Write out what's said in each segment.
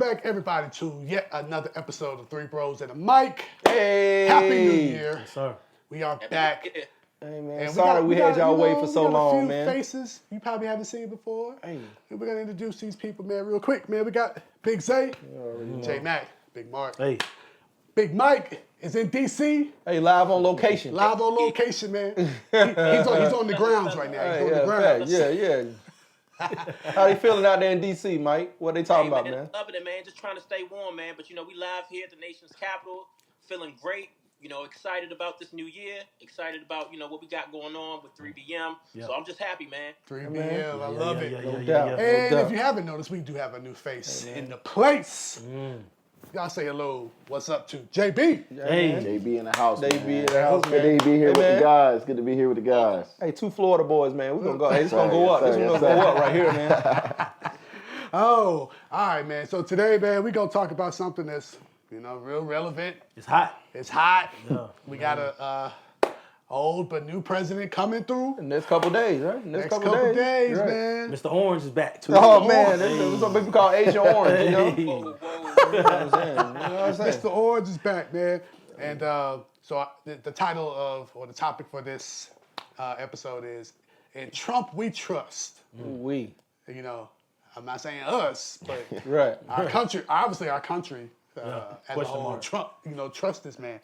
back, everybody, to yet another episode of Three Bros and a Mic. Hey! Happy New Year. Yes, sir. We are back. Hey, man. And Sorry we had y'all wait for so long, we got a few man. faces you probably haven't seen before. Hey. And we're going to introduce these people, man, real quick. Man, we got Big Zay, J Mac, Big Mark. Hey. Big Mike is in D.C. Hey, live on location. Live on location, man. He's on the grounds right now. He's on the grounds. Yeah. How they feeling out there in D.C., Mike? What they talking about, man? Loving it, man. Just trying to stay warm, man. But, we live here at the nation's capital, feeling great. Excited about this new year. Excited about, what we got going on with 3BM. Yep. So I'm just happy, man. 3BL, I love it. No doubt. And No if you haven't noticed, we do have a new face in the place. Y'all say hello. What's up to JB? Hey. JB in the house. JB man. in the house, Good man. to be here Hey, with man. the guys. Good to be here with the guys. Hey, two Florida boys, man. We're going to go. Hey, it's going to Yes, go up. sir. This Yes, one's sir. going to go up right here, man. Oh, all right, man. So today, man, we're going to talk about something that's, real relevant. It's hot. It's hot. Yeah. We got a old but new president coming through. The next couple days, right? Next couple days, Right. man. Mr. Orange is back, too. Oh, man. That's what people call Asian orange, you know? Hey. Whoa. You know what I'm saying? Mr. Orange is back, man. And the title or the topic for this episode is "In Trump We Trust." We. I'm not saying us, but Right. our country, obviously our country as a Question whole, mark. Trump, trust this man.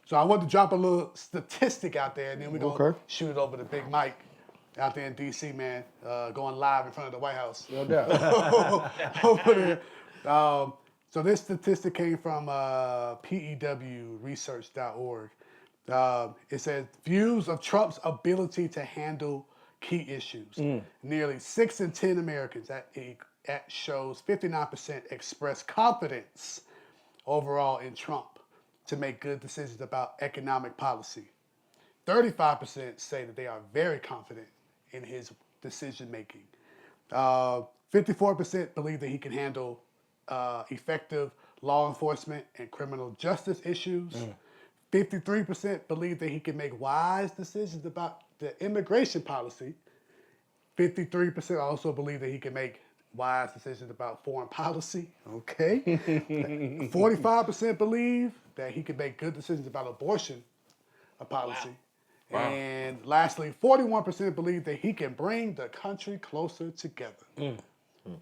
So I want to drop a little statistic out there, and then we're going to shoot it over to Big Mike out there in D.C., man, going live in front of the White House. No doubt. Over there. So this statistic came from pewresearch.org. It says, views of Trump's ability to handle key issues. Nearly 6 in 10 Americans, that shows 59% express confidence overall in Trump to make good decisions about economic policy. 35% say that they are very confident in his decision making. 54% believe that he can handle effective law enforcement and criminal justice issues. 53% believe that he can make wise decisions about the immigration policy. 53% also believe that he can make wise decisions about foreign policy. Okay. 45% believe that he can make good decisions about abortion policy. Wow. And lastly, 41% believe that he can bring the country closer together.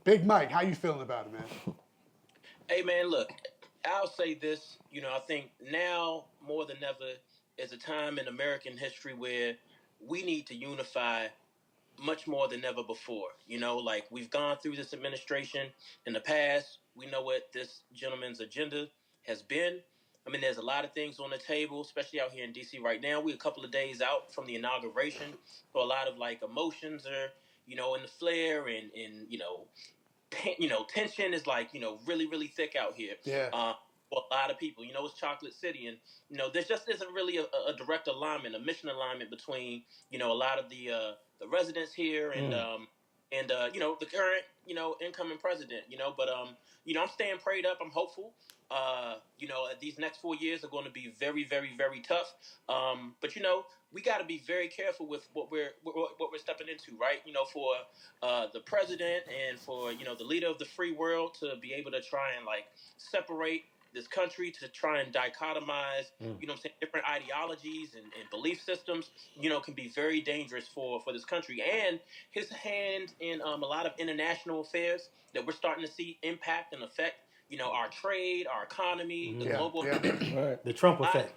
Big Mike, how you feeling about it, man? Hey, man, look, I'll say this. I think now more than ever is a time in American history where we need to unify much more than ever before. Like we've gone through this administration in the past. We know what this gentleman's agenda has been. I mean, there's a lot of things on the table, especially out here in D.C. right now. We're a couple of days out from the inauguration, so a lot of emotions are, in the flare, and tension is really, really thick out here. Yeah. For a lot of people, it's Chocolate City, and there just isn't really a direct alignment, a mission alignment between a lot of the residents here and the current incoming president. But I'm staying prayed up. I'm hopeful. These next 4 years are going to be very, very, very tough. But we got to be very careful with what we're stepping into, right? For the president and for the leader of the free world to be able to try and separate this country, to try and dichotomize, different ideologies and belief systems, can be very dangerous for this country. And his hand in a lot of international affairs that we're starting to see impact and affect, our trade, our economy, the global Right. The Trump effect.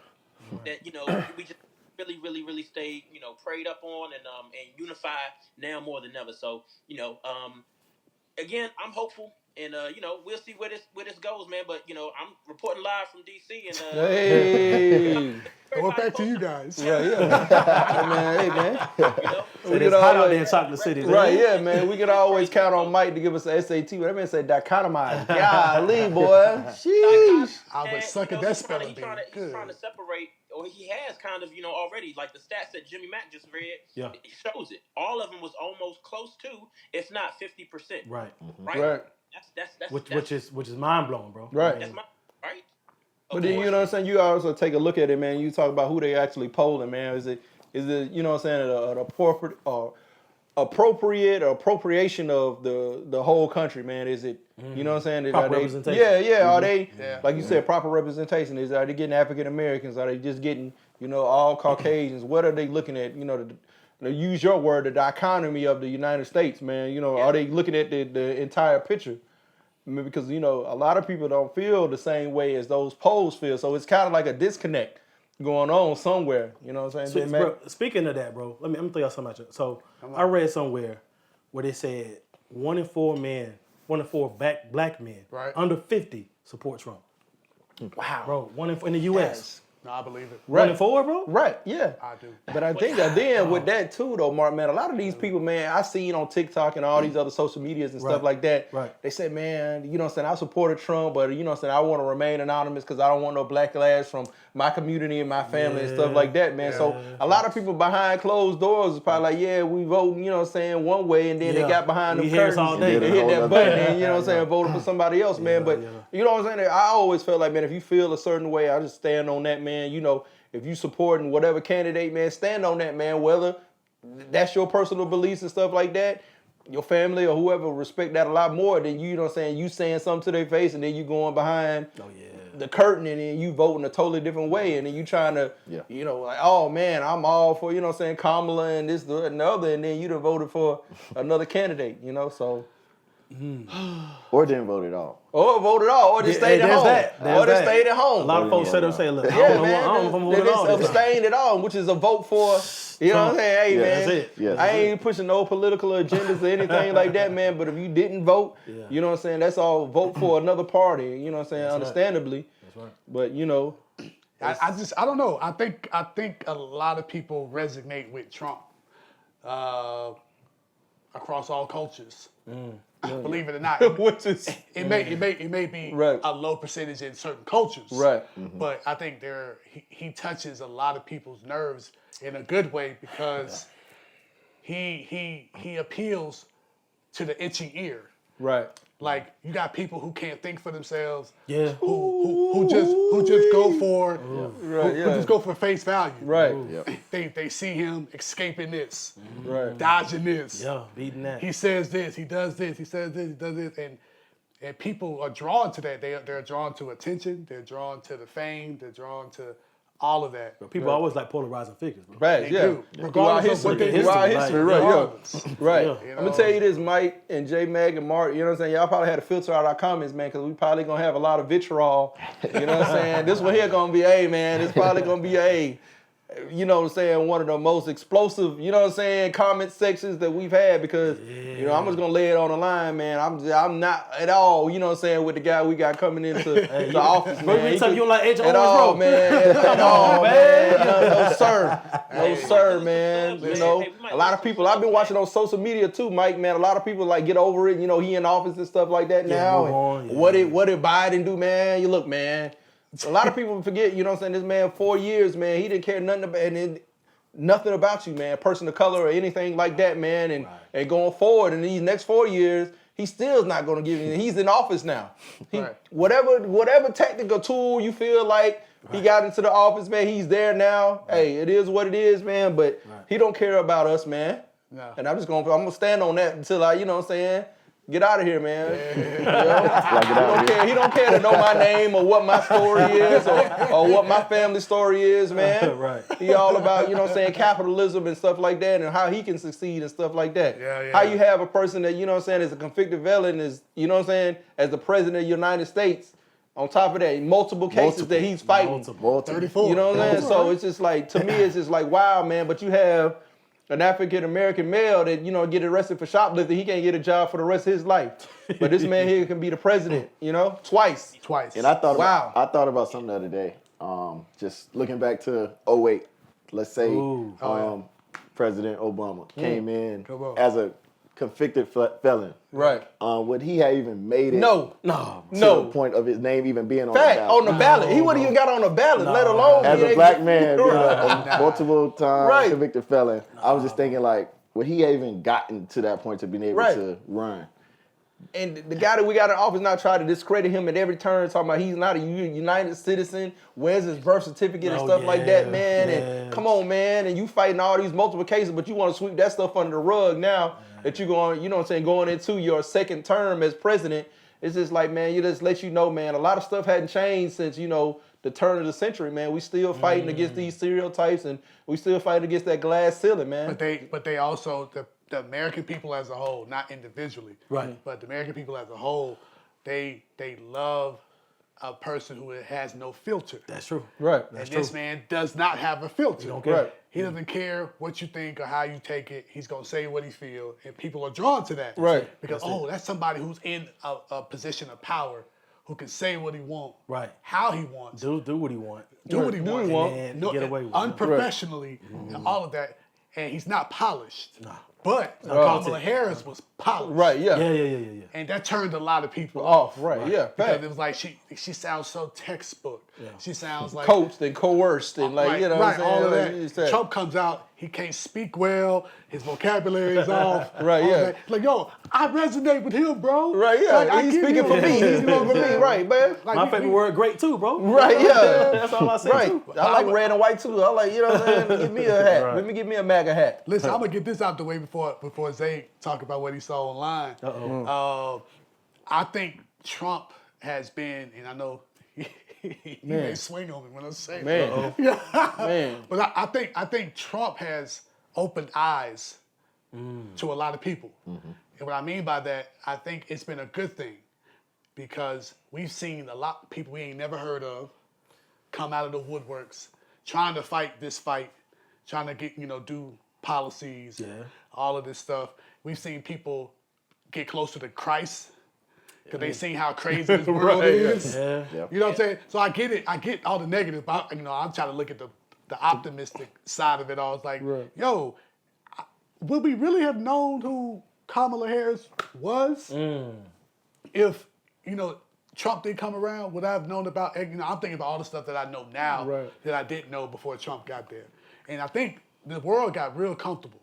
that, we just really, really, really stay, prayed up on and unify now more than ever. So, again, I'm hopeful. And we'll see where this goes, man. But I'm reporting live from DC, and Hey. Well, back to you guys. Yeah. Hey, man. It is hot out there in Chocolate City. Right, yeah, man. We could always count on Mike to give us an SAT. That man said dichotomize. Golly, boy. Sheesh. I would suck at that spelling bee. He's trying to separate, or he has kind of, already, like the stats that Jimmy Mack just read. Yeah. It shows it. All of them was almost close to, if not 50%. Right. Right. That's Which is mind blowing, bro. Right. That's right. But then, you know what I'm saying, you also take a look at it, man. You talk about who they actually polling, man. Is it you know what I'm saying, a appropriation of the whole country, man? Is it, you know what I'm saying? Proper Are they, representation. Yeah. Are they, Yeah. like you said, proper representation? Are they getting African Americans? Are they just getting, all Caucasians? What are they looking at? To use your word, the dichotomy of the United States, man. Are they looking at the entire picture? I mean, because, a lot of people don't feel the same way as those polls feel. So it's kind of like a disconnect going on somewhere. You know what I'm saying? Bro, speaking of that, bro, let me throw y'all something at you. So I read somewhere where they said 1 in 4 black men Right. under 50 support Trump. Wow. Bro, 1 in 4 in the U.S. No, I believe it. 1 in 4, bro? Right, yeah. I do. But I think that then with that too, though, Mark, man, a lot of these people, man, I seen on TikTok and all these other social medias and stuff like that. Right. They say, man, I supported Trump, but I want to remain anonymous because I don't want no backlash from my community and my family and stuff like that, man. So a lot of people behind closed doors is probably like, yeah, we vote, one way, and then they got behind the We hear this curtains all day. and hit that button and, voted for somebody else, man. But you know what I'm saying? I always felt like, man, if you feel a certain way, I just stand on that, man. If you supporting whatever candidate, man, stand on that, man. Whether that's your personal beliefs and stuff like that, your family or whoever respect that a lot more than you saying something to their face and then you going behind the curtain and then you voting a totally different way and then you trying to, like, oh man, I'm all for, Kamala and this, that, and the other, and then you done voted for another candidate, so. Or didn't vote at all. Or voted off, or just stayed at home. Or just stayed at home. A lot of folks say, look, I Yeah, don't know man. if I'm They voting at all just this time. abstained at all, which is a vote for, you know what I'm saying? Hey, Yeah, man, that's it. Yeah, I ain't pushing no political agendas or anything like that, man. But if you didn't vote, you know what I'm saying? That's all vote for another party, you know what I'm saying? Understandably. That's right. But, I don't know. I think a lot of people resonate with Trump across all cultures. Believe it or not, which is, it may be Right. a low percentage in certain cultures. right. But I think he touches a lot of people's nerves in a good way because he appeals to the itchy ear. Right. Like you got people who can't think for themselves. Yeah. Who just go for Right, who just go for face value. Right. They see him escaping this, Right. dodging this. Yeah, beating that. He says this, he does this, he says this, he does this, and people are drawn to that. They're drawn to attention. They're drawn to the fame. They're drawn to all of that. People always like polarizing figures, bro. Right, They yeah. do, regardless of what they do. Throughout History, history, like, right, regardless. Right. Yeah. I'm gonna tell you this, Mike and J Mag and Mark, you know what I'm saying? Y'all probably had to filter out our comments, man, because we probably gonna have a lot of vitriol. You know what I'm saying? This one here gonna be man. It's probably gonna be you know what I'm saying, one of the most explosive, you know what I'm saying, comment sections that we've had because, I'm just gonna lay it on the line, man. I'm not at all, you know what I'm saying, with the guy we got coming into the office, Bro, man. you tell you don't like Edge At Owens, all, bro. man. At all, man. No, sir. No, sir, man. Hey, You know, hey, we might a lot lose of people, some I've been people, watching on social media too, Mike, man. A lot of people like get over it. You know, he in office and stuff like that Yeah, now. move on, And what did Biden do, man? You look, man. A lot of people forget, you know what I'm saying, this man, 4 years, man, he didn't care nothing about nothing about you, man, person of color or anything like that, man. And going forward in these next 4 years, he still's not gonna give you. He's in office now. Right. Whatever technical tool you feel like he got into the office, man, he's there now. Right. Hey, it is what it is, man. But he don't care about us, man. No. And I'm gonna stand on that until I, you know what I'm saying, get out of here, man. He don't care to know my name or what my story is or what my family story is, man. Right. He all about, you know what I'm saying, capitalism and stuff like that and how he can succeed and stuff like that. Yeah. How you have a person that, you know what I'm saying, is a convicted felon, is, you know what I'm saying, as the president of the United States, on top of that, multiple cases that he's fighting. 34. You know what I'm saying? So it's just like, to me, it's just like, wow, man, but you have an African-American male that, you know, get arrested for shoplifting, he can't get a job for the rest of his life. But this man here can be the president, you know, twice. And I thought Wow. about something the other day. Just looking back to 2008, let's say President Obama came in as a convicted felon. Right. Would he have even made it No. to the point of his name even being on the Fact, ballot? on the ballot. He wouldn't even got on the ballot, let alone As be a able- black man, being a multiple time Right. convicted felon, I was just thinking like, would he have even gotten to that point to being able Right. to run? And the guy that we got in office now try to discredit him at every turn, talking about he's not a United citizen. Where's his birth certificate and stuff like that, man? And come on, man. And you fighting all these multiple cases, but you want to sweep that stuff under the rug now that you're going, you know what I'm saying, going into your second term as president. It's just like, man, you just let you know, man, a lot of stuff hadn't changed since, you know, the turn of the century, man. We still fighting against these stereotypes, and we still fighting against that glass ceiling, man. But they also the American people as a whole, not individually, Right. but the American people as a whole, they love a person who has no filter. That's true. Right. And this man does not have a filter. don't care. Right. He doesn't care what you think or how you take it. He's gonna say what he feels, and people are drawn to that. Right. Because that's somebody who's in a position of power, who can say what he wants, Right. how he wants, Do what he want. do what he Do what wants, he want. And No, get away with it. unprofessionally, and all of that. And he's not polished. Nah. But Kamala Harris was polished. Right, yeah. Yeah. And that turned a lot of people Off, right, yeah. Because Fact. it was like she sounds so textbook. She sounds like Coached and coerced and like, right, you know right, what I'm saying? all of Like, that. it's that. Trump comes out, he can't speak well, his vocabulary is off. Right, all yeah. that. Like, yo, I resonate with him, bro. Right, yeah. Like, I He's give speaking him for a- me. He's speaking for me. Right, man. Like, My we- favorite we- word, great too, bro. Right, yeah. That's all I say Right. too. I like red and white too. I like, you know what I'm saying? Give me a hat. Right. Let me give me a MAGA hat. Listen, I'm gonna get this out the way before Zay talk about what he saw online. I think Trump has been, and I know he may swing on me when I say Man. that. Man. But I think Trump has opened eyes to a lot of people. And what I mean by that, I think it's been a good thing because we've seen a lot of people we ain't never heard of come out of the woodworks trying to fight this fight, trying to get, do policies, all of this stuff. We've seen people get closer to Christ because they seen how crazy this world Right, is. Yeah. Yep. You know what I'm saying? So I get it. I get all the negatives, but I'm trying to look at the optimistic side of it all. It's like, yo, would we really have known who Kamala Harris was if, Trump did come around? Would I have known about, I'm thinking about all the stuff that I know now that I didn't know before Trump got there. And I think the world got real comfortable.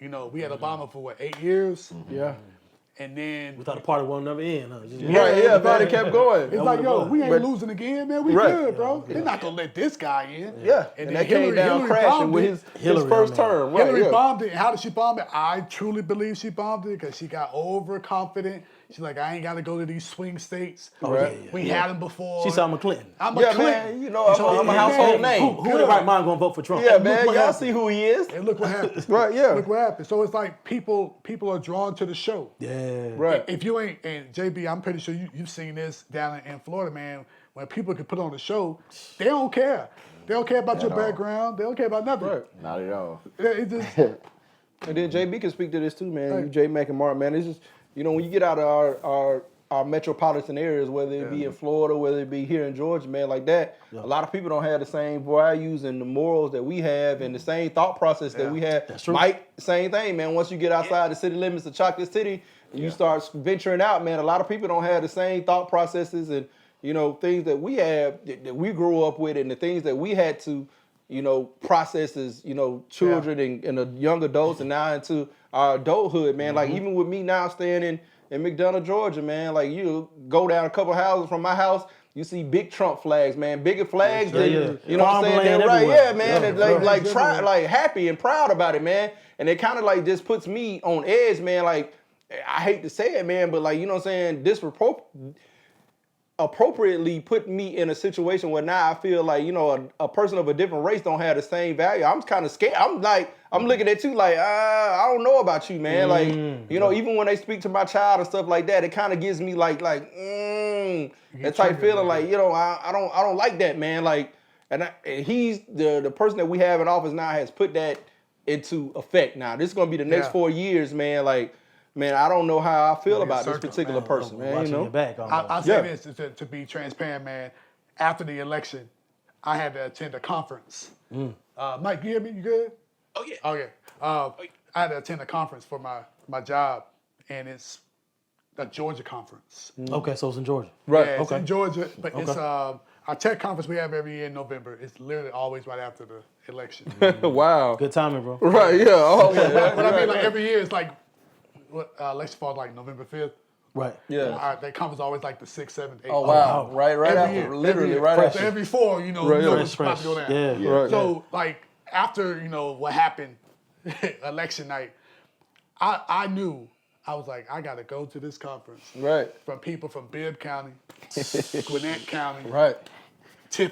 We had Obama for 8 years? Yeah. And then We thought the party won't never end, huh? Just- Right, yeah, man. It kept going. it's like, yo, was. we ain't But- losing again, man. We Right. good, bro. They're not gonna let this guy in. Yeah. And And then that came down Hillary crashing bombed with it. his Hillary, first I mean. term. Right, Hillary yeah. bombed it. How did she bomb it? I truly believe she bombed it because she got overconfident. She's like, I ain't got to go to these swing states. Right. We had them before. She saw him a Clinton. I'm a Yeah, Clinton. man. I'm a household name. Who in the right mind gonna vote for Trump? Yeah, look man. what Y'all happened. see who he is. And look what happened. Right, yeah. Look what happened. So it's like people are drawn to the show. Yeah. Right. If you ain't, and JB, I'm pretty sure you've seen this down in Florida, man. When people can put on the show, they don't care. They don't care about your At all. background. They don't care about nothing. Right. Not at all. It just, And then JB can speak to this too, man. Right. You, J Mac and Mark, man. It's just, when you get out of our metropolitan areas, whether it be in Florida, whether it be here in Georgia, man, like that, a lot of people don't have the same values and the morals that we have and the same thought process that we have. That's true. Mike, same thing, man. Once you get outside the city limits of Chocolate City, you start venturing out, man. A lot of people don't have the same thought processes and, things that we have, that we grew up with and the things that we had to, process as, children and young adults and now into our adulthood, man. Like even with me now staying in McDonough, Georgia, man, like you go down a couple houses from my house, you see big Trump flags, man, bigger flags than, you know what I'm saying? Farmland They're right, everywhere. yeah, man. Yeah, It's like, yeah. like try, like happy and proud about it, man. And it kind of like just puts me on edge, man. Like I hate to say it, man, but like, you know what I'm saying? Appropriately put me in a situation where now I feel like, a person of a different race don't have the same value. I'm kind of scared. I'm looking at you like, I don't know about you, man. Like, even when they speak to my child and stuff like that, it kind of gives me that type feeling like, I don't like that, man. Like, and he's the person that we have in office now has put that into effect now. This is going to be the next 4 years, man. Like, man, I don't know how I feel about this circle, particular person, man. Watching your back. I'll say this to be transparent, man. After the election, I had to attend a conference. Mike, you hear me? You good? Oh yeah. Okay. I had to attend a conference for my job, and it's a Georgia conference. Okay, so it's in Georgia. Right. Yeah, it's Okay. in Georgia, but it's our tech conference we have every year in November. It's literally always right after the election. Wow. Good timing, bro. Right, yeah. Oh, But I mean, like every year, it's like election falls like November 5th. Right. Yeah. That comes always like the 6th, 7th, 8th. Oh wow! wow. Right Every after, year, literally every year. right So after. every fall, you know, Right, you know yeah. it's about to go down. Yeah. Yeah. So like after what happened, election night, I knew I was like I gotta go to this conference. Right. From people from Bibb County, Gwinnett County, Right. Tift.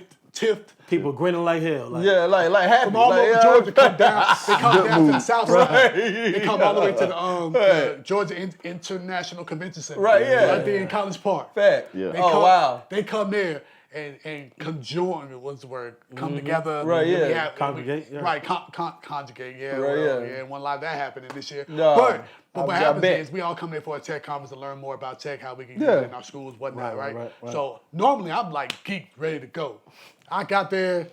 People grinning like hell. Like, Yeah, like happy. From all like, over Georgia, come down. They come down to the south side. Right. They come all the way to the Georgia International Convention Center. Right, yeah. Right there in College Park. Fact. Yeah. They Oh come, wow. They come there and conjoin. What's the word? Come together. Right, We yeah. have- Congregate, yeah. Right. Conjugate. Yeah. Right, well, yeah. yeah. One lot of that happening this year. No, but I what happens bet. is we all come there for a tech conference to learn more about tech, how we can use Yeah. it in our schools, whatnot. Right, Right. right. So normally I'm like geeked, ready to go. I got there,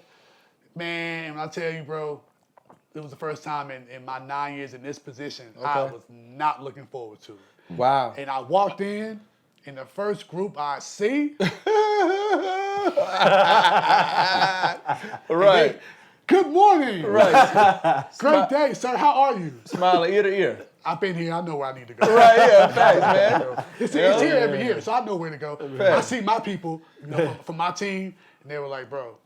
man. When I tell you, bro. It was the first time in my 9 years in this position I was not looking forward to it. Wow. And I walked in the first group I see, Right. good morning. Right. Great day, sir. How are you? Smiling ear to ear. I've been here. I know where I need to go. Right. Yeah. Facts, man. It's here every year, so I know where to go. I Facts. see my people from my team, and they were like, bro,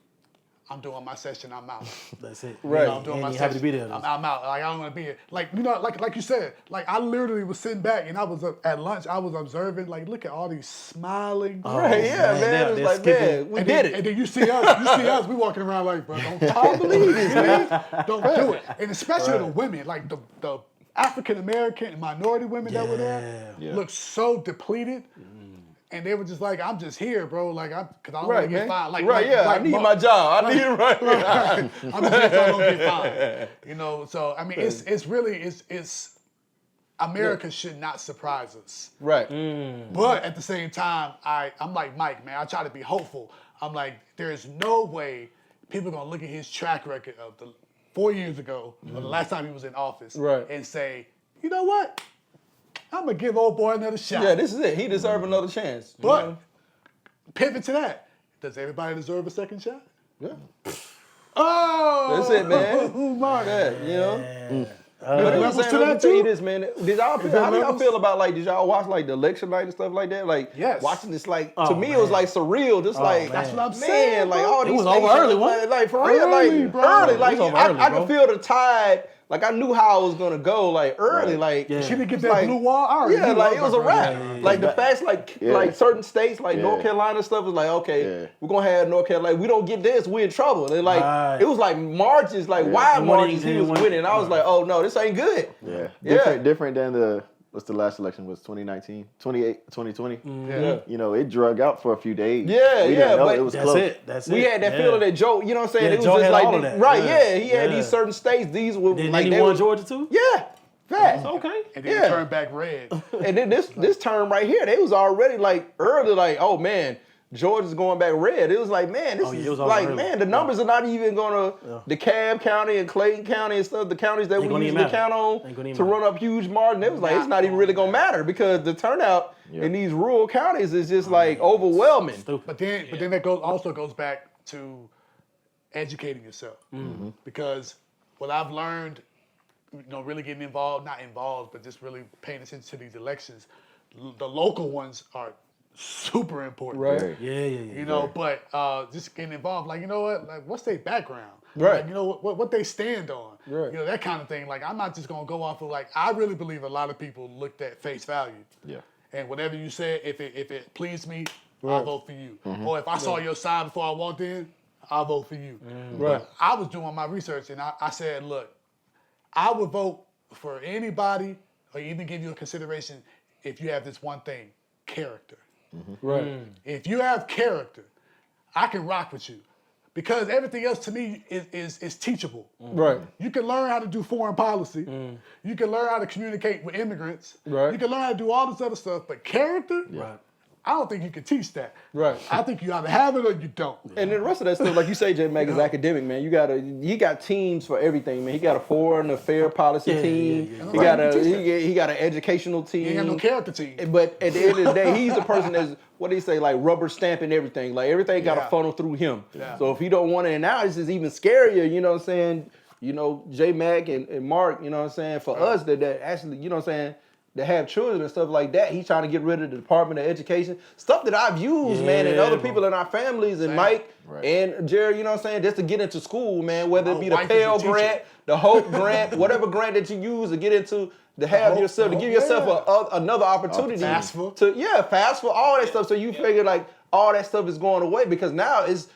I'm doing my session. I'm out. That's it. Right. I'm doing And my you session. happy to be there. though. I'm out. Like I don't want to be here. Like like you said. Like I literally was sitting back and I was at lunch. I was observing. Like look at all these smiling. Right. Yeah, man, man. It's they're like, skipping. man, we And did then, it. And then you see us. We walking around like, bro, don't believe this, man. Don't do it. And especially the women, like the African American and minority women that were there, Yeah. looked so depleted. And they were just like, I'm just here, bro. Like, because I don't want Right, to get man. fined. Like, Right. Yeah. I need my job. I need it right. I'm just here so I don't get fined. You know, so I mean, it's really America should not surprise us. Right. But at the same time, I'm like Mike, man. I try to be hopeful. I'm like, there's no way people are gonna look at his track record of the 4 years ago, or the last time he was in office, Right. and say, you know what? I'm gonna give old boy another shot. Yeah. This is it. He deserves another chance. you But know? pivot to that. Does everybody deserve a second shot? Yeah. Oh, That's it, man. Mark. Yeah. You know. There But levels I'm to saying, let me that tell you too. this, man. Did y'all? How do y'all levels? feel about did y'all watch like the election night and stuff like that? Like Yes. watching this, like Oh, to me it was man. like surreal. Just like man. That's what I'm man, saying, like bro. all It these was over stations, early, wasn't it? like for real, Early, like bro. early, It like was over I early, could bro. feel the tide. Like I knew how it was gonna go. Like early, like Yeah. She didn't get it's that like- blue wall. I already Yeah, knew like it was a bro. wrap. yeah, Like the yeah. facts, like Yeah. like certain states, like Yeah. North Carolina stuff was like, okay, Yeah. we're gonna have North Carolina. Like we don't get this, we're in trouble. And like Right. it was like marches, like wide One marches. each He and was one- winning. I was like, oh no, this ain't good. Yeah. Yeah. Different than what's the last election was 2019, 2020. Yeah. You know, it drug out for a few days. Yeah, we yeah, didn't know but it was That's close. it. That's it. We had that Yeah. feeling that Joe, you know what I'm saying? Yeah, It was Joe just had like all the- of that. right, Yeah. yeah. He had Yeah. these certain states. These were Then like he they won were, Georgia too. yeah, facts. Okay. And then Yeah. it turned back red. And then this term right here, they was already like early, like, oh man, Georgia's going back red. It was like, man, this Oh, yeah, is it was all like, early. man, the numbers are not even gonna DeKalb County and Clayton County and stuff, the counties that Ain't we gonna usually even matter. count on Ain't gonna even to matter. run up huge margin. It was like it's not even really gonna matter because the turnout in these rural counties is just like overwhelming. Stupid. But then that also goes back to educating yourself. Because what I've learned, really getting not involved, but just really paying attention to these elections, the local ones are super important. Right. Yeah. You know, but just getting involved, like, you know what, like, what's their background? Right. Like, you know, what they stand on. Right. You know, that kind of thing. Like, I'm not just going to go off of, like, I really believe a lot of people looked at face value. Yeah. And whatever you said, if it pleased me, I'll vote for you. Or if I saw your sign before I walked in, I'll vote for you. Right. But I was doing my research and I said, look, I would vote for anybody or even give you a consideration if you have this one thing, character. Right. If you have character, I can rock with you. Because everything else to me is teachable. Right. You can learn how to do foreign policy. You can learn how to communicate with immigrants. Right. You can learn how to do all this other stuff. But character, Right. I don't think you can teach that. Right. I think you either have it or you don't. And then the rest of that stuff, like you say, J Mac is academic, man. He got teams for everything, man. He got a foreign affair policy team. yeah. He got he got an educational team. You ain't got no character team. But at the end of the day, he's the person that's what do you say, like rubber stamping everything. Like everything got to Yeah. funnel through him. Yeah. So if he don't want it, and now it's just even scarier. You know what I'm saying? You know, J Mac and Mark. You know what I'm saying? For us, that actually, you know what I'm saying? that have children and stuff like that. He's trying to get rid of the Department of Education. Stuff that I've used, man, and other people in our families, and Mike and Jerry, you know what I'm saying, just to get into school, man, whether it be the Pell Grant, the Hope Grant, whatever grant that you use to get into, to have yourself, to give yourself another opportunity. FAFSA, all that stuff. So you figure like all that stuff is going away because now it's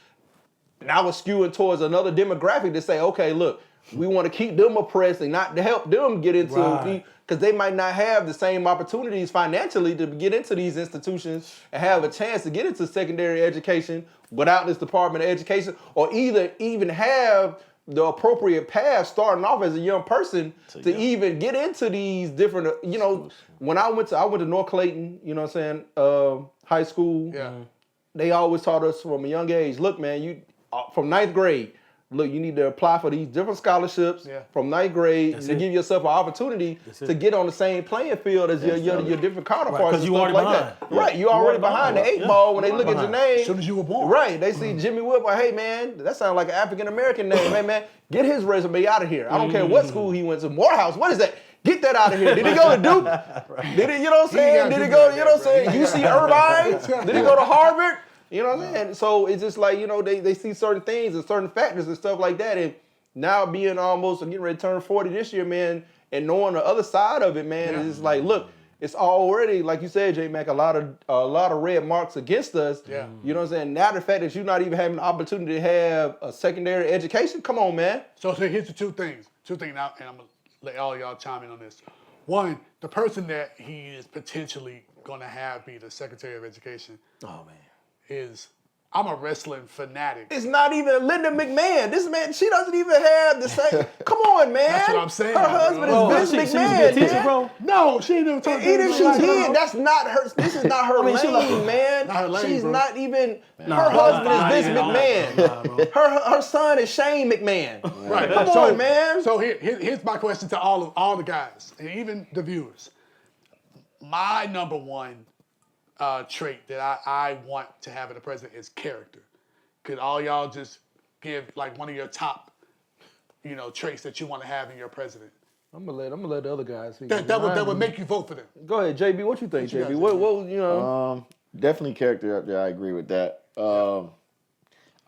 skewing towards another demographic to say, okay, look, we want to keep them oppressed and not to help them get into because they might not have the same opportunities financially to get into these institutions and have a chance to get into secondary education without this Department of Education, or even have the appropriate path starting off as a young person to even get into these different, when I went to North Clayton, you know what I'm saying, high school, they always taught us from a young age, look, man, you from 9th grade, look, you need to apply for these different scholarships from 9th grade to give yourself an opportunity to get on the same playing field as your different counterparts and stuff like that. Right, you already behind the 8 ball when they look at your name. As soon as you were born. Right, they see Jimmy Whipple, hey man, that sounds like an African-American name. Hey man, get his resume out of here. I don't care what school he went to. Morehouse, what is that? Get that out of here. Did he go to Duke? Did he, you know what I'm saying? Did he go, you know what I'm saying? UC Irvine? Did he go to Harvard? You know what I'm saying? So it's just like, they see certain things and certain factors and stuff like that. And now being almost getting ready to turn 40 this year, man, and knowing the other side of it, man, it's just like, look, it's already, like you said, J-Mac, a lot of red marks against us. Yeah. You know what I'm saying? Now the fact that you're not even having the opportunity to have a secondary education, come on, man. So here's the two things now, and I'm going to let all y'all chime in on this. One, the person that he is potentially going to have be the Secretary of Education. Oh, man. I'm a wrestling fanatic. It's not even Linda McMahon. This man, she doesn't even have the same. Come on, man. That's what I'm saying. Her husband is Vince McMahon. Teacher, bro. No, she ain't even talking. Even if she did, that's not her. This is not her lane, man. Not her lane, She's bro. not even. Her husband is Vince McMahon. Her son is Shane McMahon. Right. Come on, man. So here's my question to all the guys and even the viewers. My number one trait that I want to have in a president is character. Could all y'all just give like one of your top, traits that you want to have in your president? I'm gonna let the other guys see. That would make you vote for them. Go ahead, JB. What you think, JB? What Definitely character up there. I agree with that. I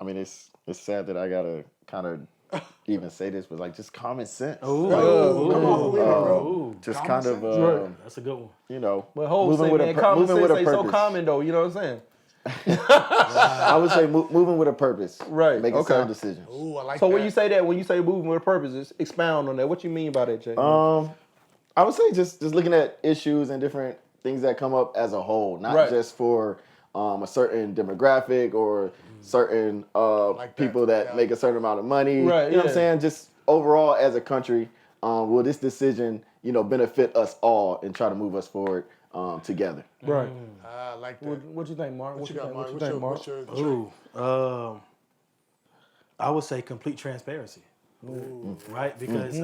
mean, it's sad that I gotta kind of even say this, but like just common sense. Come on, bro. Just Common kind of, That's a good one. But moving with a purpose. Common sense ain't so common though. You know what I'm saying? I would say moving with a purpose. Right. Making sound decisions. Ooh, I like so that. when you say moving with a purpose, just expound on that. What you mean by that, Jay? I would say just looking at issues and different things that come up as a whole, not just for a certain demographic or certain people that make a certain amount of money. Right, you know what I'm saying? Just overall as a country, will this decision, benefit us all and try to move us forward together? Right. I like that. What you think, Mark? What you got, Mark? Mark? I would say complete transparency. Right? Because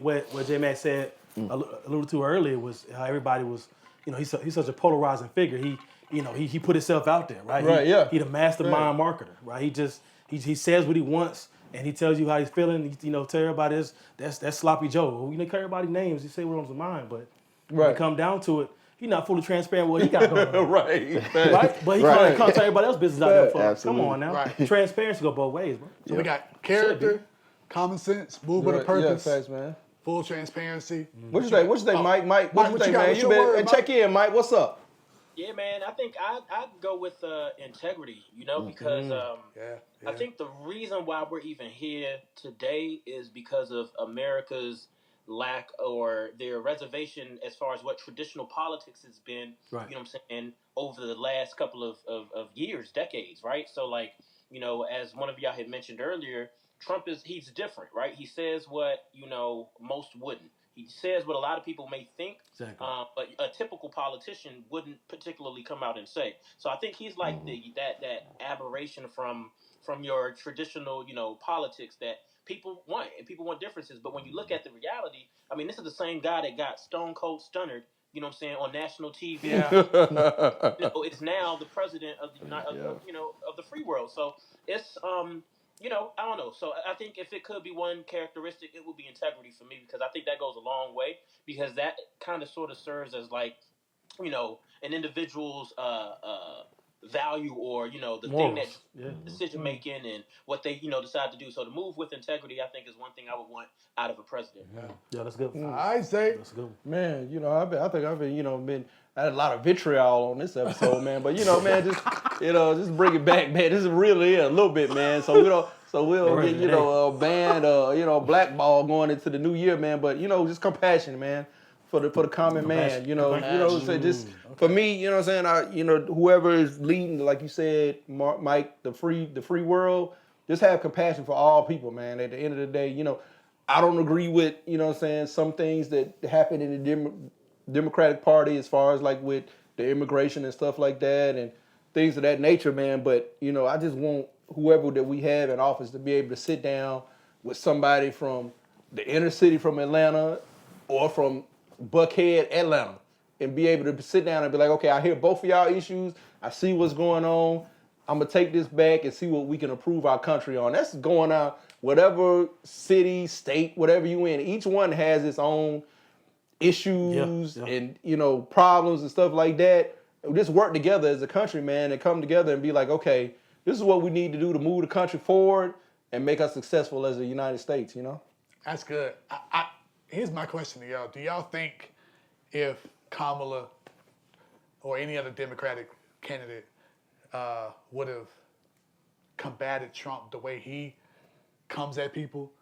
what J-Mac said, alluded to earlier, was how everybody was, he's such a polarizing figure. He put himself out there, right? Right, He the mastermind marketer, right? He says what he wants and he tells you how he's feeling. Tell everybody that's Sloppy Joe. You call everybody names. He say what's on his mind, but when it come down to it, he's not fully transparent with what he got going on. Right? But he can't tell everybody else's business out there for him. Come on now. Right. Transparency go both ways, bro. So we got character, common sense, move with a purpose, Yeah, facts, man. full transparency. What you think? Mike? What you think, man? What's your word, Check in, Mike. What's up? Yeah, man. I think I'd go with integrity. Because I think the reason why we're even here today is because of America's lack or their reservation as far as what traditional politics has been. Right. You know what I'm saying, over the last couple of years, decades, right? So like, as one of y'all had mentioned earlier, Trump he's different, right? He says what most wouldn't. He says what a lot of people may think, Exactly. but a typical politician wouldn't particularly come out and say. So I think he's like that aberration from your traditional, politics that people want, and people want differences. But when you look at the reality, I mean, this is the same guy that got Stone Cold Stunnered, on national TV. Yeah. It's now the president of the of the free world. So it's I don't know. So I think if it could be one characteristic, it would be integrity for me, because I think that goes a long way, because that kind of sort of serves as like, an individual's value, or the thing that decision making and what they decide to do. So to move with integrity, I think, is one thing I would want out of a president. Yeah, that's good. I say, That's good. Man, I think I've been, I had a lot of vitriol on this episode, man. But man, just bring it back, man. This is really a little bit, man. So we'll get banned, blackball going into the new year, man. But just compassion, man, for the common man. Say just for me, what I'm saying, whoever is leading, like you said, Mike, the free world, just have compassion for all people, man. At the end of the day, I don't agree with, some things that happen in the Democratic Party as far as like with the immigration and stuff like that and things of that nature, man. But, I just want whoever that we have in office to be able to sit down with somebody from the inner city from Atlanta or from Buckhead, Atlanta, and be able to sit down and be like, okay, I hear both of y'all issues. I see what's going on. I'm going to take this back and see what we can improve our country on. That's going on, whatever city, state, whatever you in. Each one has its own issues and, problems and stuff like that. Just work together as a country, man, and come together and be like, okay, this is what we need to do to move the country forward and make us successful as the United States, That's good. Here's my question to y'all. Do y'all think if Kamala or any other Democratic candidate would have combated Trump the way he comes at people,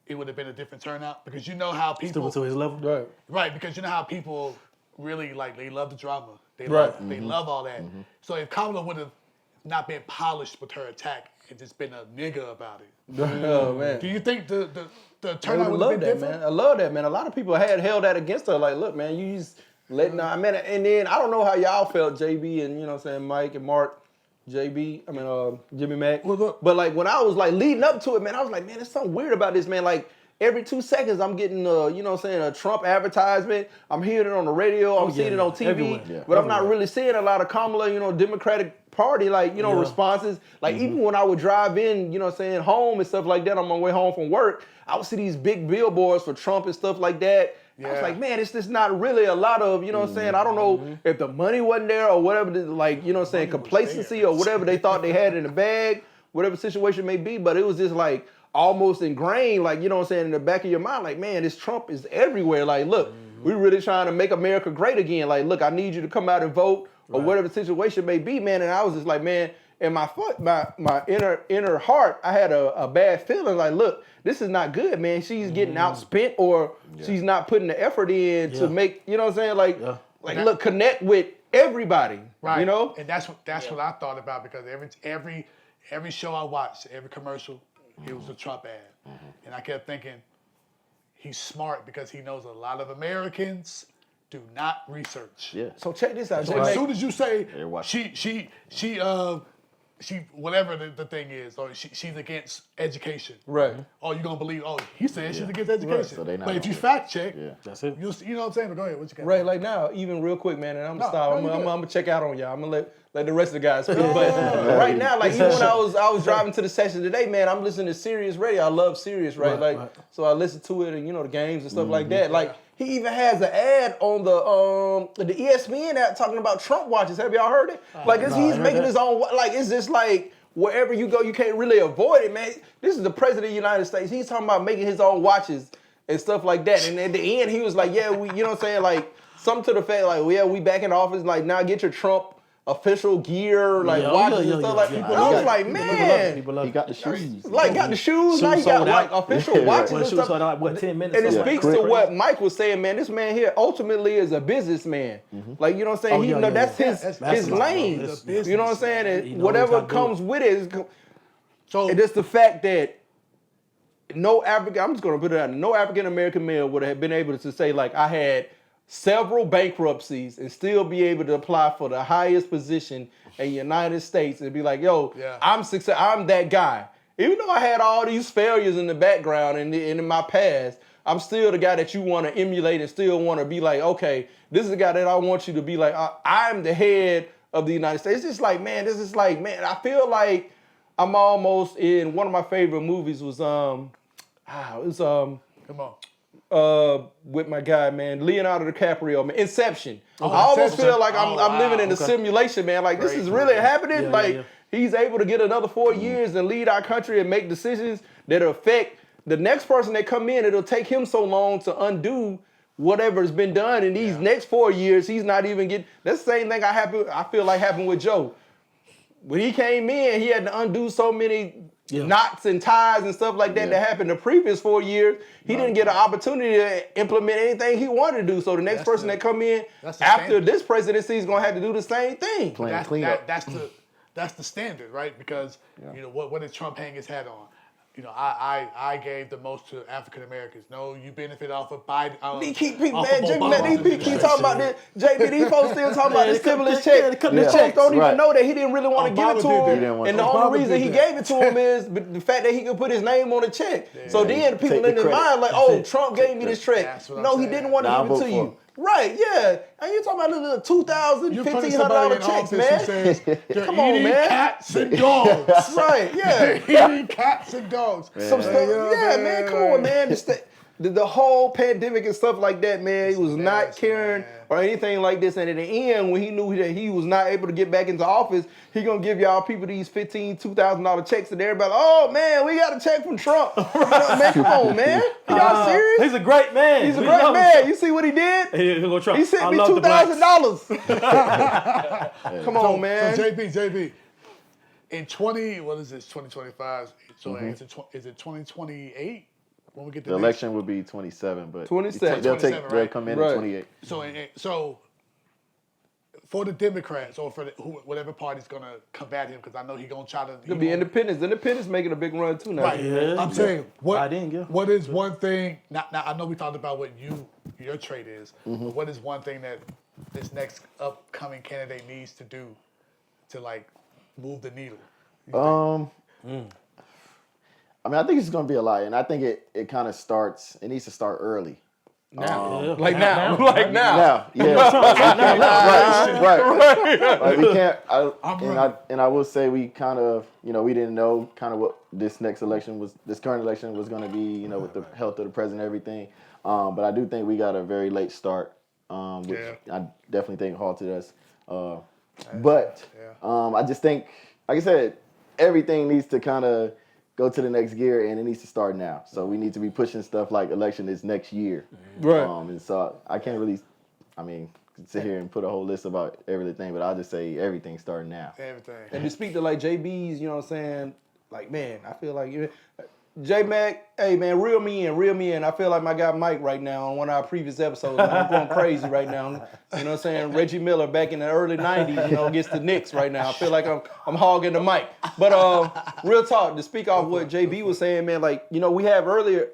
it would have been a different turnout? Because you know how people... Still to his level? Right, because you know how people really, they love the drama. They Right. love all that. So if Kamala would have not been polished with her attack and just been a nigga about it, Oh, man. do you think the I turnout would love have been that, different? man. I love that, man. A lot of people had held that against her. Like, look, man, you just letting out. I mean, and then I don't know how y'all felt, JB and Mike and Mark, Jimmy Mack. Well, look. But like when I was like leading up to it, man, I was like, man, there's something weird about this, man. Like every 2 seconds, I'm getting a Trump advertisement. I'm hearing it on the radio. I'm seeing it on TV. Everywhere. But I'm not really seeing a lot of Kamala, Democratic Party, responses. Like even when I would drive in, home and stuff like that on my way home from work, I would see these big billboards for Trump and stuff like that. I was like, man, it's just not really a lot of, I don't know if the money wasn't there or whatever, complacency or whatever they thought they had in the bag, whatever situation may be. But it was just like almost ingrained, in the back of your mind, like, man, this Trump is everywhere. Like, look, we're really trying to make America great again. Like, look, I need you to come out and vote or whatever the situation may be, man. And I was just like, man, in my inner heart, I had a bad feeling. Like, look, this is not good, man. She's getting outspent, or she's not putting the effort in to make, look, connect with everybody, Right. And that's what I thought about, because every show I watched, every commercial, it was a Trump ad. And I kept thinking, he's smart because he knows a lot of Americans do not research. Yeah. So check this out. So as soon as you say watch. she whatever the thing is, or she's against education, Right. Oh, you're gonna believe? Oh, he said she's against education. So they not but if gonna you do it. fact check, That's it. you know what I'm saying. But go ahead, what you got? Right, like now, even real quick, man, and I'm gonna stop. no, I'm you gonna check out on y'all. I'm gonna let the rest of the guys speak. But right now, like even when I was driving to the session today, man, I'm listening to Sirius Radio. I love Sirius, right? So I listen to it and the games and stuff like that. Like he even has an ad on the ESPN app talking about Trump watches. Have y'all heard it? He's making his own. Like it's just like wherever you go, you can't really avoid it, man. This is the president of the United States. He's talking about making his own watches and stuff like that. And at the end, he was like, yeah, we, like something to the fact, like, yeah, we back in office. Like now, get your Trump official gear, watches and stuff like. And I was like, man, He got the shoes. got the shoes. Now he got like official watches and stuff. Sold out, what, 10 minutes? And it Something speaks like to that. what Mike was saying, man. This man here ultimately is a businessman. Like, you know what I'm saying? That's his lane. That's You know what I'm saying? He And knows whatever how to do comes with it is. So And just the fact that I'm just gonna put it out, no African American male would have been able to say, like, I had several bankruptcies and still be able to apply for the highest position in the United States and be like, yo, I'm that guy. Even though I had all these failures in the background and in my past, I'm still the guy that you want to emulate and still want to be like, okay, this is the guy that I want you to be like, I'm the head of the United States. It's just like, man, I feel like I'm almost in one of my favorite movies was Come on. with my guy, man, Leonardo DiCaprio, man, Inception. Oh, I almost Inception. feel like I'm living in a simulation, man. Like this is really happening. Yeah, like yeah. he's able to get another 4 years and lead our country and make decisions that affect the next person that come in. It'll take him so long to undo whatever's been done in these next 4 years. He's not even getting. That's the same thing I feel like happened with Joe. When he came in, he had to undo so many knots and ties and stuff like that that happened the previous 4 years. He didn't get an opportunity to implement anything he wanted to do. So the next person that come in after this presidency is gonna have to do the same thing. That's the standard, right? Because you know what did Trump hang his hat on? You know, I gave the most to African Americans. No, you benefit off of Biden. He keep talking about this. JB, these folks still talking about this stimulus check. The folks don't even know that he didn't really want to give it to him. And the only reason he gave it to him is the fact that he could put his name on the check. So then people in their mind like, oh, Trump gave me this check. No, he didn't want to give it to you. Right, yeah. And you're talking about little $2,000, $1,500 checks, man. Come on, man. Cats and dogs. Right, yeah. Eating cats and dogs. Some stuff. Yeah, man. Come on, man. The whole pandemic and stuff like that, man. He was not caring or anything like this. And at the end, when he knew that he was not able to get back into office, he gonna give y'all people these $2,000 checks, and everybody, oh man, we got a check from Trump. Man, come on, man. Y'all serious? He's a great man. He's a great man. You see what he did? He sent me $2,000. Come on, man. So JB, in 2025? So is it 2028? When we get the election would be 27, but 27. They'll come in at 28. So for the Democrats or for whatever party's gonna combat him, because I know he's gonna try to. It'll be independents. Independents making a big run too now. Right. Yeah. I'm saying what is one thing? Now I know we talked about what your trait is, but what is one thing that this next upcoming candidate needs to do to like move the needle? I mean, I think it's going to be a lot, and I think it kind of starts. It needs to start early. Now, now. Now, yeah. Right. Like we can't. I will say we kind of, we didn't know kind of what this current election was going to be, with the health of the president and everything. But I do think we got a very late start, which I definitely think halted us. I just think, like I said, everything needs to kind of go to the next gear, and it needs to start now. So we need to be pushing stuff like election is next year. Right. And so I can't really, sit here and put a whole list about everything, but I'll just say everything starting now. Everything. And to speak to like JB's, you know what I'm saying? Like, man, I feel like J-Mac, hey man, reel me in. I feel like my guy Mike right now on one of our previous episodes. I'm going crazy right now. You know what I'm saying? Reggie Miller back in the early 90s, against the Knicks right now. I feel like I'm hogging the mic. But real talk, to speak off what JB was saying, man, like, we have other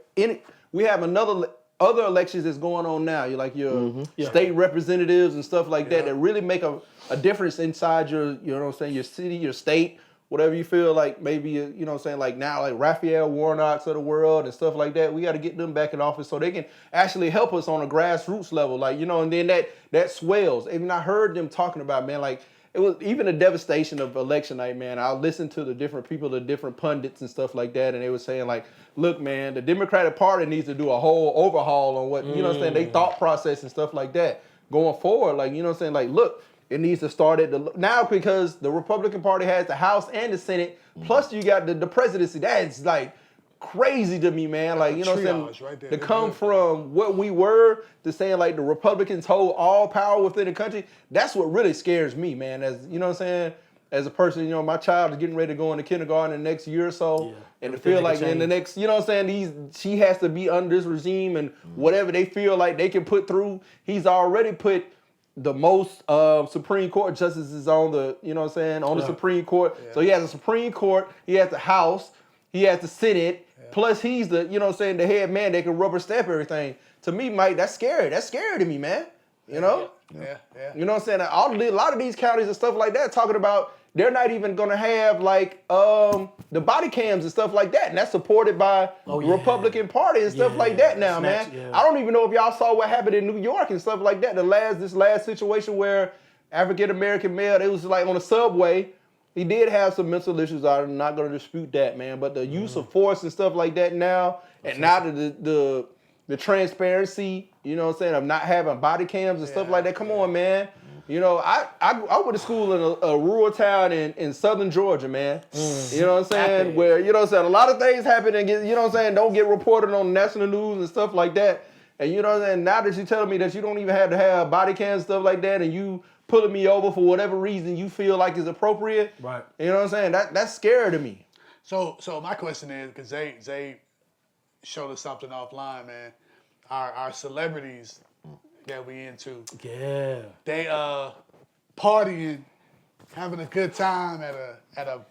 elections that's going on now. You're like your state representatives and stuff like that really make a difference inside your, your city, your state, whatever you feel like maybe, like now, like Raphael Warnocks of the world and stuff like that, we got to get them back in office so they can actually help us on a grassroots level. Like, and then that swells. Even I heard them talking about, man, like, it was even the devastation of election night, man. I listened to the different people, the different pundits and stuff like that, and they were saying, like, look, man, the Democratic Party needs to do a whole overhaul on what, they thought process and stuff like that going forward. Like, like, look, it needs to start now because the Republican Party has the House and the Senate, plus you got the presidency. That's like crazy to me, man. Like, right there. To come from what we were to saying like the Republicans hold all power within the country, that's what really scares me, man. As as a person, my child is getting ready to go into kindergarten in the next year or so, and to feel like in the next, she has to be under this regime and whatever they feel like they can put through, he's already put the most Supreme Court justices on the, on the Supreme Court. Yeah. So he has the Supreme Court, he has the House, he has the Senate, plus he's the, the head man that can rubber stamp everything. To me, Mike, that's scary. That's scary to me, man. Yeah. You know what I'm saying? A lot of these counties and stuff like that talking about they're not even gonna have like the body cams and stuff like that, and that's supported by the Republican Party and stuff like that now, man. Yeah. I don't even know if y'all saw what happened in New York and stuff like that. This last situation where African American male, it was like on a subway, He did have some mental issues. I'm not going to dispute that, man. But the use of force and stuff like that now, and now the transparency, you know what I'm saying, of not having body cams and stuff like that. Come on, man. You know, I went to school in a rural town in southern Georgia, man. You know what I'm saying? Where, you know what I'm saying, a lot of things happen and get, you know what I'm saying, don't get reported on national news and stuff like that. And you know what I'm saying, now that you're telling me that you don't even have to have body cams and stuff like that, and you pulling me over for whatever reason you feel like is appropriate. Right. You know what I'm saying? That's scary to me. So my question is, because Zay showed us something offline, man. Our celebrities that we into. Yeah. They partying, having a good time at a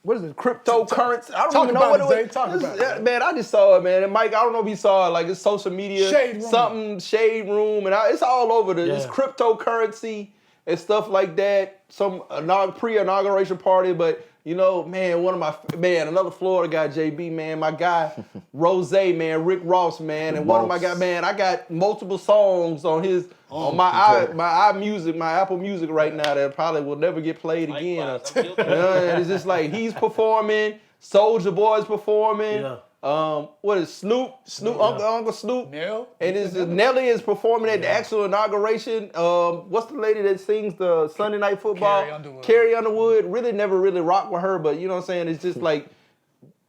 what is it? Cryptocurrency? I don't even know what it was. Talk about it. Man, I just saw it, man. And Mike, I don't know if you saw it. Like, it's social media. Shade room. And it's all over. It's cryptocurrency and stuff like that. Some pre-inauguration party. But, you know, man, another Florida guy, JB, man. My guy, Rose, man. Rick Ross, man. And one of my guys, man, I got multiple songs on his... on my iMusic, my Apple Music right now that probably will never get played again. And it's just like he's performing, Soulja Boy's performing. Yeah. What is Snoop, Uncle Snoop, and Nelly is performing at the actual inauguration. What's the lady that sings the Sunday Night Football? Carrie Underwood. Really never really rocked with her, but you know what I'm saying. It's just like.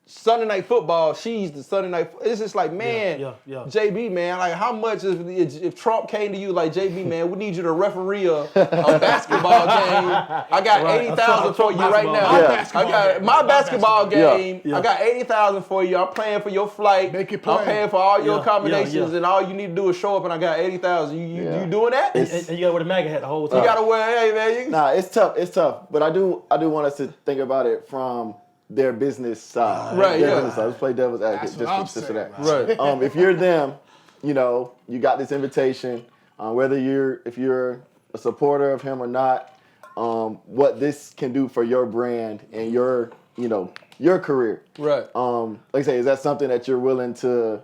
Sunday Night Football, she's the Sunday Night. It's just like, man, JB, man, like how much if Trump came to you like, JB, man, we need you to referee a basketball game. I got 80,000 for you right now. I got my basketball game. I got 80,000 for you. I'm paying for your flight. Make it play. I'm paying for all your accommodations, and all you need to do is show up, and I got 80,000. You doing that? And you gotta wear the MAGA hat the whole time. You gotta wear, hey man. Nah, it's tough. It's tough, but I do want us to think about it from their business side. Right, Business side. Let's play devil's advocate just for that. Right. If you're them, you know, you got this invitation, if you're a supporter of him or not, what this can do for your brand and your career. Right. Like I say, is that something that you're willing to,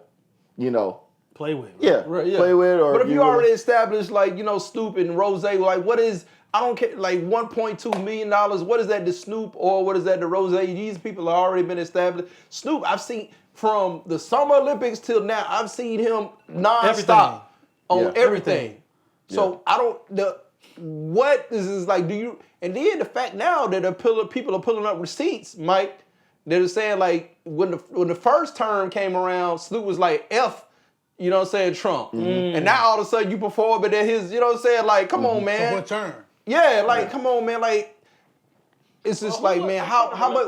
play with? Right? Play with, or but if you already established, like, Snoop and Rose, like, what is, I don't care, like $1.2 million, what is that to Snoop or what is that to Rose? These people have already been established. Snoop, I've seen from the Summer Olympics till now, I've seen him nonstop on everything. So what is this like, and then the fact now that people are pulling up receipts, Mike, they're saying like, when the first term came around, Snoop was like, F, you know what I'm saying, Trump. And now all of a sudden you perform it at his, you know what I'm saying, like, come on, man. So what term? Yeah, like, come on, man. Like, it's just like, man, how much?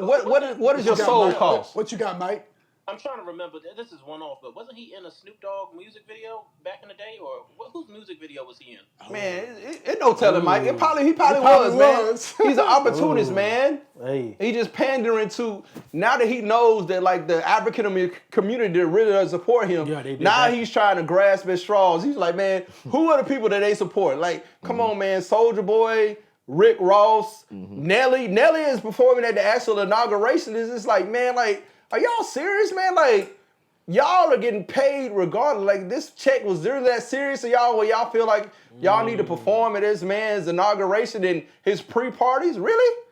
What is your soul cost? What you got, Mike? I'm trying to remember. This is one off, but wasn't he in a Snoop Dogg music video back in the day, or whose music video was he in? Man, it don't tell him, Mike. He probably was, man. He's an opportunist, man. Hey. He just pandering to, now that he knows that like the African community that really doesn't support him. Now he's trying to grasp at straws. He's like, man, who are the people that they support? Like, come on, man, Soulja Boy, Rick Ross, Nelly. Nelly is performing at the actual inauguration. It's just like, man, like, are y'all serious, man? Like, y'all are getting paid regardless. Like, this check was really that serious to y'all where y'all feel like y'all need to perform at this man's inauguration and his pre-parties? Really?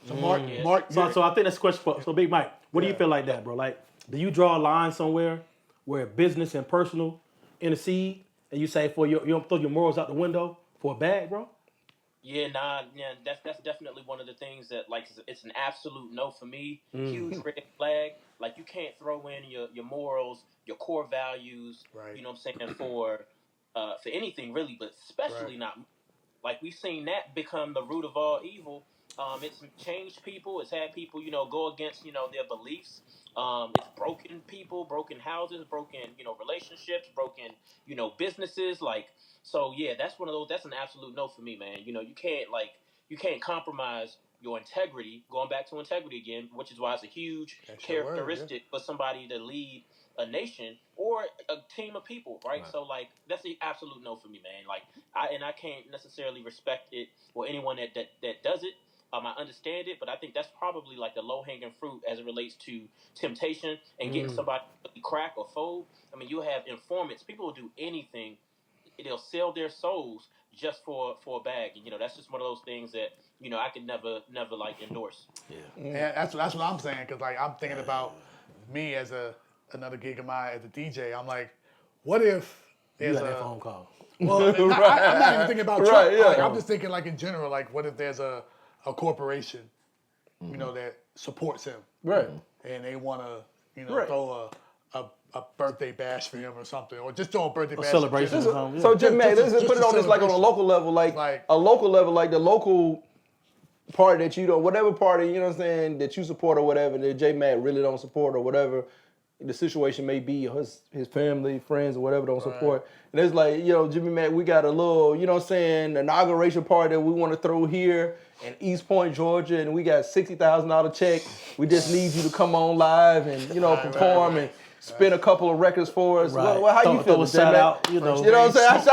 So Mark. So I think that's a question for Big Mike. What do you feel like that, bro? Like, do you draw a line somewhere where business and personal intercede, and you say you don't throw your morals out the window for a bag, bro? Yeah, that's definitely one of the things that, like, it's an absolute no for me. Huge red flag. Like, you can't throw in your morals, your core values, you know what I'm saying, for anything really, but especially not, like, we've seen that become the root of all evil. It's changed people. It's had people, go against, their beliefs. It's broken people, broken houses, broken, relationships, broken, businesses. Like, so yeah, that's one of those. That's an absolute no for me, man. You can't compromise your integrity. Going back to integrity again, which is why it's a huge characteristic for somebody to lead a nation or a team of people, right? So like, that's the absolute no for me, man. Like, I can't necessarily respect it or anyone that does it. I understand it, but I think that's probably like the low-hanging fruit as it relates to temptation and getting somebody to crack or fold. I mean, you have informants. People will do anything. They'll sell their souls just for a bag. And, that's just one of those things that, I could never like endorse. And that's what I'm saying, because like I'm thinking about me as another gig of mine as a DJ. I'm like, what if You there's got that a phone call. well, I'm not even thinking about Trump. Right, yeah. Like, I'm just thinking like in general, like what if there's a corporation, that supports him, Right. and they want to, Right. throw a birthday bash for him or something, or just throw a birthday bash. celebration. in general. Yeah. So Jim, man, let's just put it a on this like on a celebration. local level, like a local level, like the local party that whatever party, you know what I'm saying, that you support or whatever, that J Mac really don't support or whatever the situation may be, or his family, friends, or whatever don't support. And it's like, Jimmy Mac, we got a little, inauguration party that we want to throw here in East Point, Georgia, and we got $60,000 check. We just need you to come on live and, perform and spin a couple of records for us. Right. Well, how Throw you a feeling, shout J-Mac? out, You know what I'm saying?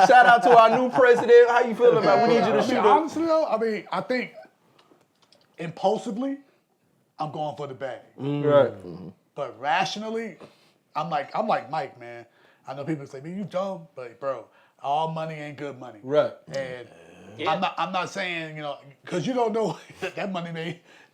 Shout out to our new president. How you feeling about? We need you to shoot a. Honestly though, I think impulsively, I'm going for the bag. Right. But rationally, I'm like Mike, man. I know people say, man, you dumb, but bro, all money ain't good money. Right. And Yeah. I'm not saying, because you don't know that money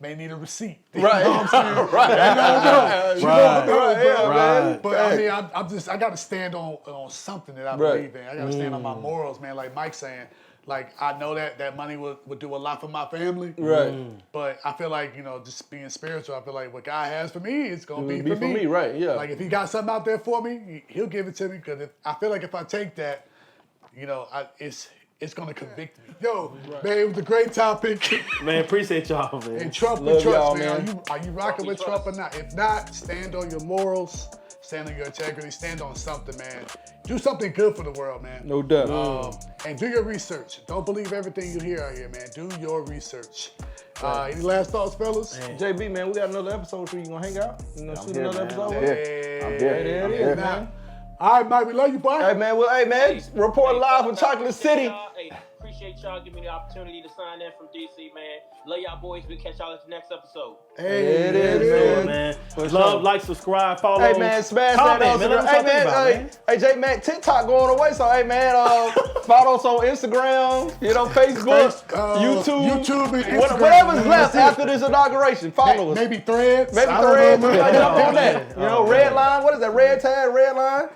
may need a receipt. Right. You know what I'm saying? Right. You don't know. You Right. don't know, bro. Right. But I mean, I got to stand on something that I believe in. I got to stand on my morals, man. Like Mike's saying, like I know that money would do a lot for my family. Right. But I feel like, just being spiritual, I feel like what God has for me is going to It be would for me. right, yeah. Like if he got something out there for me, he'll give it to me. Because I feel like if I take that, it's going to convict me. Yo, man, it was a great topic. Man, appreciate y'all, man. And Trump Love with Trump, y'all, man. man. Are you rocking with Trump or not? If not, stand on your morals, stand on your integrity, stand on something, man. Do something good for the world, man. No doubt. And do your research. Don't believe everything you hear out here, man. Do your research. Any last thoughts, fellas? JB, man, we got another episode for you. Gonna hang out? You know, shoot here, another man. episode? I'm with us? here. I'm Hey, here. I'm it here, is, now. man. All right, Mike, we love you, boy. Hey, man, report live from Chocolate City. Hey, appreciate y'all giving me the opportunity to sign in from DC, man. Love y'all boys. We'll catch y'all at the next episode. Hey, It is, Yeah, man. man. For Love, sure. like, subscribe, follow. Hey man, smash comment, that man. Let us Hey know what y'all man, think about, man. J Mac, TikTok going away. So hey man, follow us on Instagram, Facebook, YouTube, and Instagram, whatever's man. left That's it. after this inauguration. Follow us. Maybe Threads. Maybe I don't know, Threads. man. Jump on that. Red line. What is that? Red tag, red line.